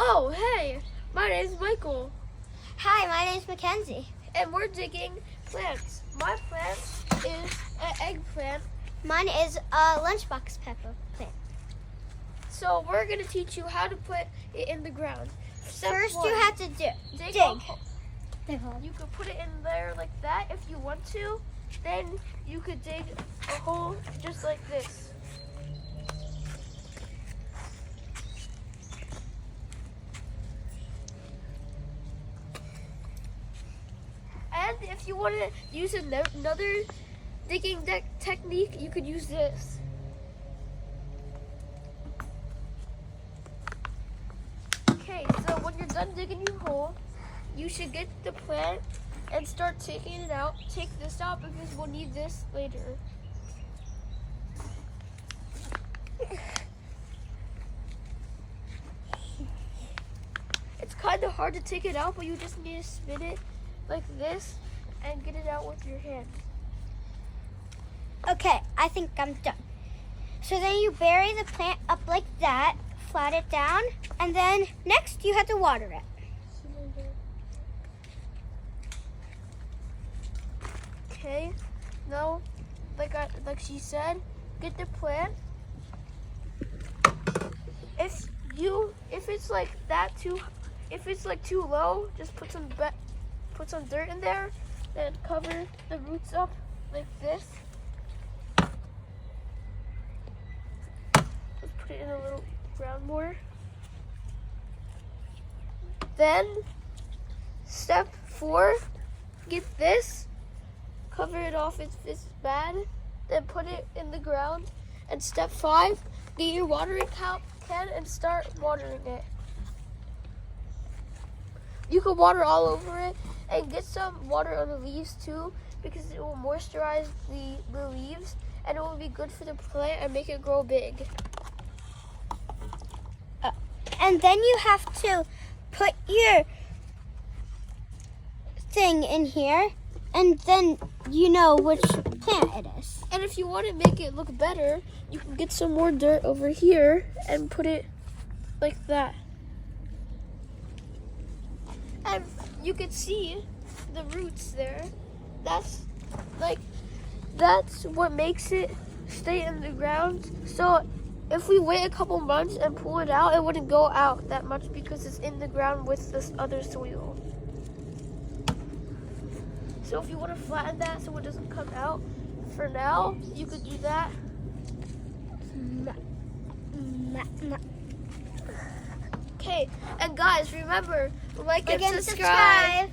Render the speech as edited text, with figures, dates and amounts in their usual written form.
Oh, hey, my name's Michael, Hi, my name's Mackenzie. and we're digging plants. My plant is an eggplant, Mine is a lunchbox pepper plant. so we're gonna teach you how to put it in the ground. Step First, one, you have to dig. dig. a hole. You could put it in there like that if you want to. Then you could dig a hole just like this. And if you want to use another digging technique, you could use this. Okay, so when you're done digging your hole, you should get the plant and start taking it out. Take this out because we'll need this later. It's kind of hard to take it out, but you just need to spin it like this and get it out with your hand. Okay, I think I'm done. So then you bury the plant up like that, flat it down, and then next you have to water it. Okay, now, like she said, get the plant. If it's like that if it's like too low, just put some dirt in there, then cover the roots up like this. Let's put it in a little ground more. Then step 4, get this, cover it off if it's bad, then put it in the ground. And step 5, get your watering can and start watering it. You can water all over it and get some water on the leaves too, because it will moisturize the leaves and it will be good for the plant and make it grow big. And then you have to put your thing in here, and then you know which plant it is. And if you want to make it look better, you can get some more dirt over here and put it like that. And you can see the roots there. That's what makes it stay in the ground. So if we wait a couple months and pull it out, it wouldn't go out that much because it's in the ground with this other soil. So if you want to flatten that so it doesn't come out, for now, you could do that. Okay, and guys, remember, like and subscribe.